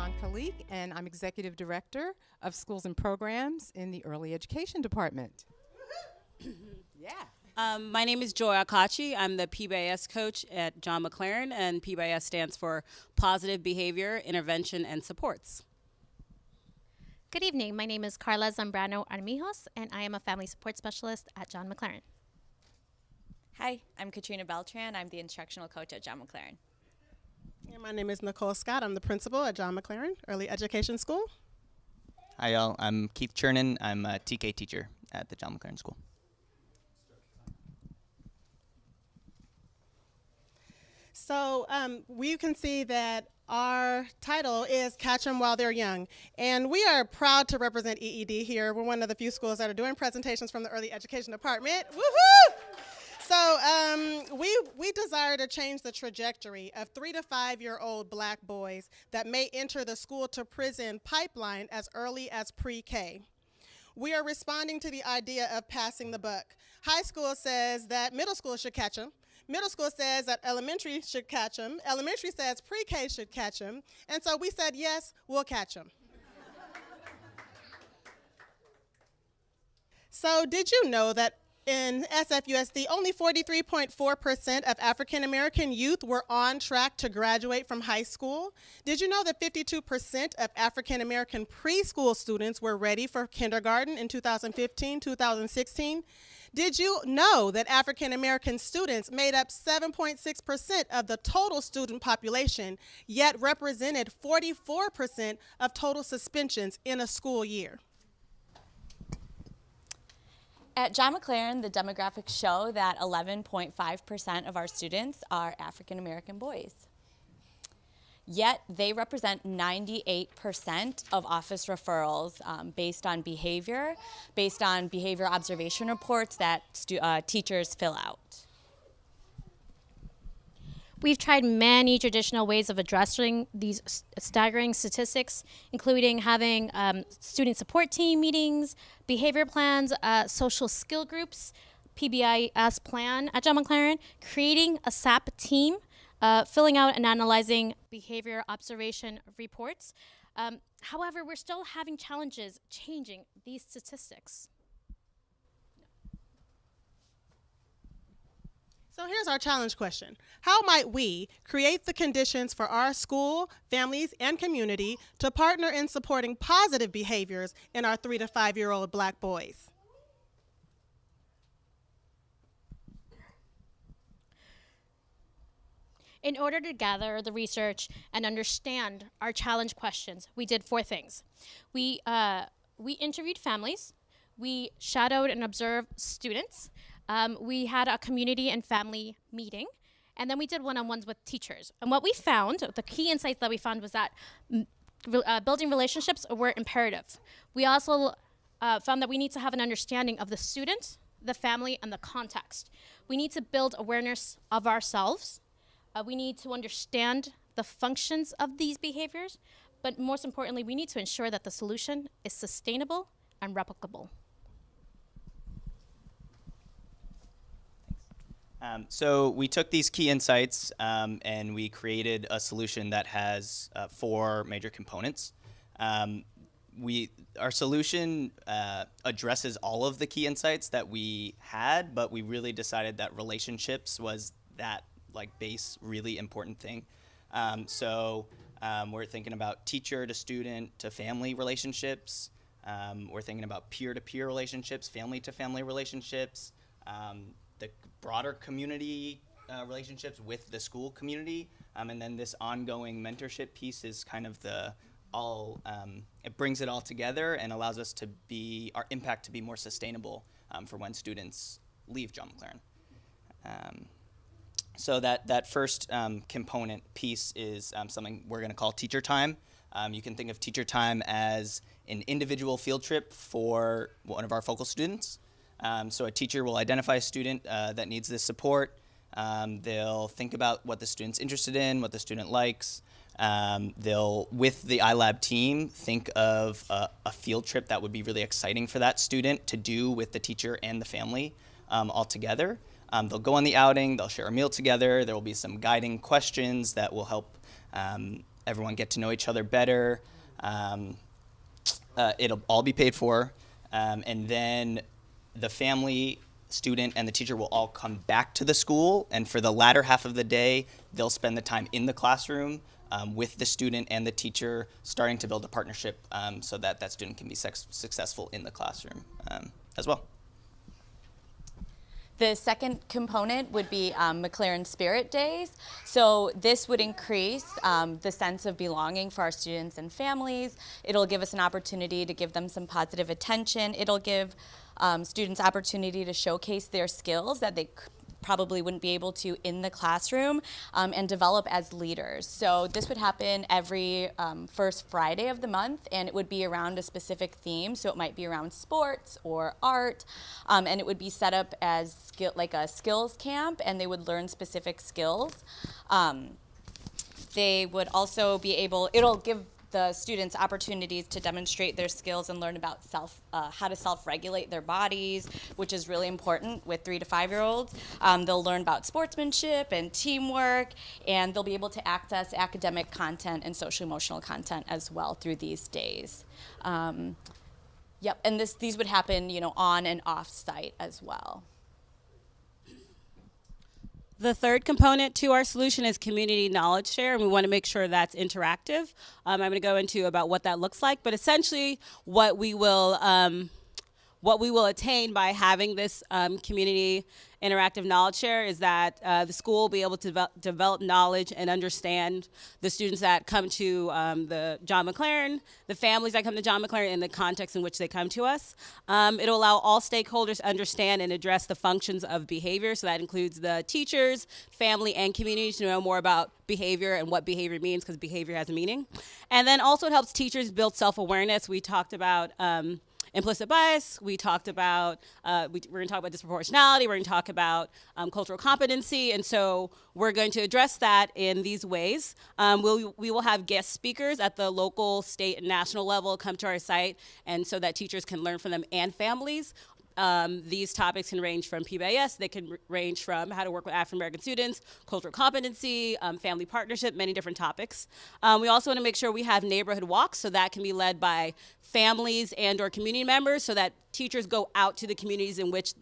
Khan Khalik, and I'm Executive Director of Schools and Programs in the Early Education Department. Yeah. My name is Joy Akachi. I'm the PBIS coach at John McLaren, and PBIS stands for Positive Behavior, Intervention, and Supports. Good evening. My name is Carla Zambrano Armijos, and I am a family support specialist at John McLaren. Hi, I'm Katrina Beltran. I'm the instructional coach at John McLaren. And my name is Nicole Scott. I'm the principal at John McLaren Early Education School. Hi, y'all. I'm Keith Chernin. I'm a TK teacher at the John McLaren School. So we can see that our title is Catch 'em While They're Young. And we are proud to represent EED here. We're one of the few schools that are doing presentations from the Early Education Department. Woohoo! So we desire to change the trajectory of 3 to 5-year-old black boys that may enter the school to prison pipeline as early as pre-K. We are responding to the idea of passing the buck. High school says that middle school should catch them. Middle school says that elementary should catch them. Elementary says pre-K should catch them. And so we said, yes, we'll catch them. So did you know that in SFUSD, only 43.4% of African American youth were on track to graduate from high school? Did you know that 52% of African American preschool students were ready for kindergarten in 2015, 2016? Did you know that African American students made up 7.6% of the total student population, yet represented 44% of total suspensions in a school year? At John McLaren, the demographics show that 11.5% of our students are African American boys. Yet they represent 98% of office referrals based on behavior observation reports that teachers fill out. We've tried many traditional ways of addressing these staggering statistics, including having student support team meetings, behavior plans, social skill groups, PBIS plan at John McLaren, creating a SAP team, filling out and analyzing behavior observation reports. However, we're still having challenges changing these statistics. So here's our challenge question. How might we create the conditions for our school, families, and community to partner in supporting positive behaviors in our 3 to 5-year-old black boys? In order to gather the research and understand our challenge questions, we did 4 things. We interviewed families, we shadowed and observed students, we had a community and family meeting, and then we did one-on-ones with teachers. And what we found, the key insights that we found was that building relationships were imperative. We also found that we need to have an understanding of the student, the family, and the context. We need to build awareness of ourselves. We need to understand the functions of these behaviors, but most importantly, we need to ensure that the solution is sustainable and replicable. So we took these key insights and we created a solution that has 4 major components. Our solution addresses all of the key insights that we had, but we really decided that relationships was that base really important thing. So we're thinking about teacher to student to family relationships. We're thinking about peer-to-peer relationships, family-to-family relationships, the broader community relationships with the school community, and then this ongoing mentorship piece is kind of it brings it all together and allows us to our impact to be more sustainable for when students leave John McLaren. So that first component piece is something we're going to call teacher time. You can think of teacher time as an individual field trip for one of our focal students. So a teacher will identify a student that needs this support. They'll think about what the student's interested in, what the student likes. They'll, with the iLab team, think of a field trip that would be really exciting for that student to do with the teacher and the family all together. They'll go on the outing, they'll share a meal together, there will be some guiding questions that will help everyone get to know each other better. It'll all be paid for. And then the family, student, and the teacher will all come back to the school. And for the latter half of the day, they'll spend the time in the classroom with the student and the teacher, starting to build a partnership so that that student can be successful in the classroom as well. The second component would be McLaren Spirit Days. So this would increase the sense of belonging for our students and families. It'll give us an opportunity to give them some positive attention. It'll give students opportunity to showcase their skills that they probably wouldn't be able to in the classroom and develop as leaders. So this would happen every first Friday of the month, and it would be around a specific theme. So it might be around sports or art, and it would be set up as like a skills camp, and they would learn specific skills. They would also be able, it'll give the students opportunities to demonstrate their skills and learn about how to self-regulate their bodies, which is really important with 3 to 5-year-olds. They'll learn about sportsmanship and teamwork, and they'll be able to access academic content and social-emotional content as well through these days. Yep, and these would happen, on and off-site as well. The third component to our solution is community knowledge share, and we want to make sure that's interactive. I'm going to go into about what that looks like, but essentially what we will attain by having this community interactive knowledge share is that the school will be able to develop knowledge and understand the students that come to the John McLaren, the families that come to John McLaren, and the context in which they come to us. It'll allow all stakeholders to understand and address the functions of behavior, so that includes the teachers, family, and community to know more about behavior and what behavior means, because behavior has a meaning. And then also it helps teachers build self-awareness. We talked about implicit bias. We talked about, we're going to talk about disproportionality. We're going to talk about cultural competency. And so we're going to address that in these ways. We will have guest speakers at the local, state, and national level come to our site, and so that teachers can learn from them and families. These topics can range from PBIS, they can range from how to work with African American students, cultural competency, family partnership, many different topics. We also want to make sure we have neighborhood walks, so that can be led by families and or community members, so that teachers go out to the communities in which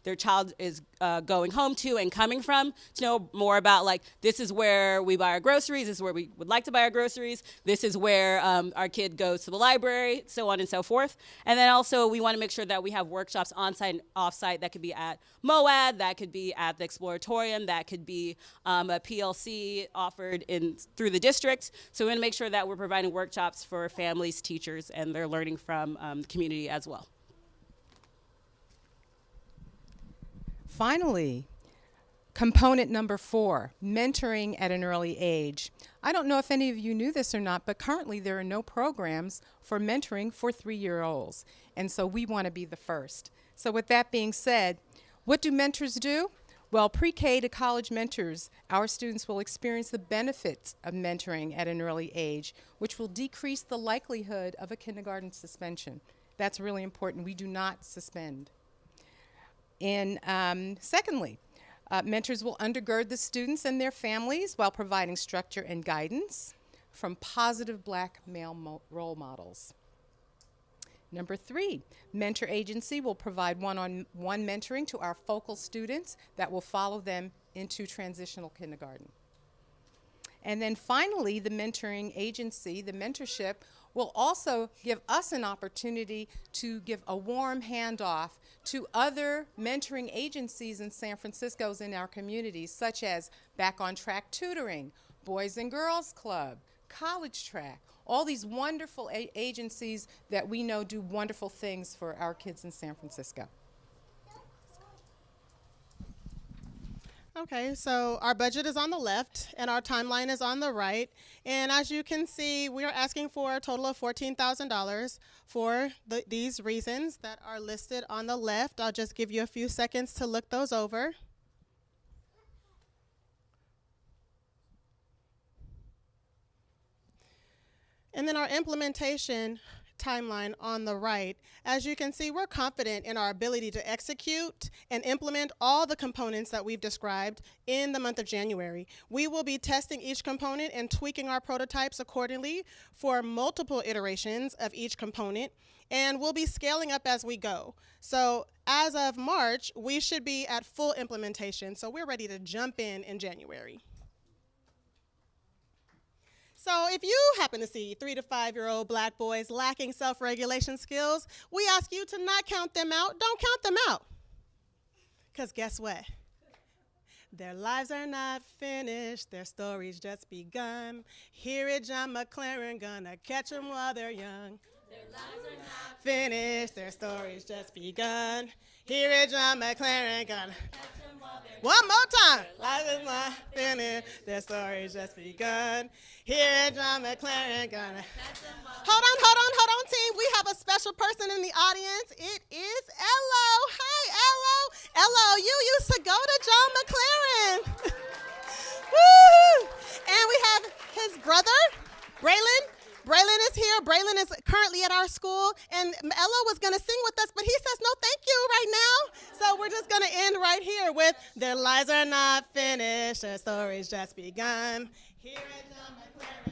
their child is going home to and coming from, to know more about, like, this is where we buy our groceries, this is where we would like to buy our groceries, this is where our kid goes to the library, so on and so forth. And then also we want to make sure that we have workshops on-site and off-site. That could be at MOAD, that could be at the Exploratorium, that could be a PLC offered through the district. So we want to make sure that we're providing workshops for families, teachers, and they're learning from the community as well. Finally, component number 4, mentoring at an early age. I don't know if any of you knew this or not, but currently there are no programs for mentoring for 3-year-olds. And so we want to be the first. So with that being said, what do mentors do? Well, pre-K to college mentors, our students will experience the benefits of mentoring at an early age, which will decrease the likelihood of a kindergarten suspension. That's really important. We do not suspend. And secondly, mentors will undergird the students and their families while providing structure and guidance from positive Black male role models. Number 3, mentor agency will provide one-on-one mentoring to our focal students that will follow them into transitional kindergarten. And then finally, the mentoring agency, the mentorship, will also give us an opportunity to give a warm handoff to other mentoring agencies in San Francisco's in our communities, such as Back on Track Tutoring, Boys and Girls Club, College Track, all these wonderful agencies that we know do wonderful things for our kids in San Francisco. Okay, so our budget is on the left and our timeline is on the right. And as you can see, we are asking for a total of $14,000 for these reasons that are listed on the left. I'll just give you a few seconds to look those over. And then our implementation timeline on the right, as you can see, we're confident in our ability to execute and implement all the components that we've described in the month of January. We will be testing each component and tweaking our prototypes accordingly for multiple iterations of each component, and we'll be scaling up as we go. So as of March, we should be at full implementation, so we're ready to jump in January. So if you happen to see 3 to 5-year-old black boys lacking self-regulation skills, we ask you to not count them out. Don't count them out. Because guess what? Their lives are not finished, their story's just begun. Here at John McLaren, gonna catch them while they're young. Their lives are not finished, their story's just begun. Here at John McLaren, gonna catch them while they're young. One more time. Life is not finished, their story's just begun. Here at John McLaren, gonna catch them while they're young. Hold on, team. We have a special person in the audience. It is Ello. Hi, Ello. Ello, you used to go to John McLaren. Woo! And we have his brother, Braylon. Braylon is here. Braylon is currently at our school, and Ello was going to sing with us, but he says no thank you right now. So we're just going to end right here with their lives are not finished, their story's just begun. Here at John McLaren.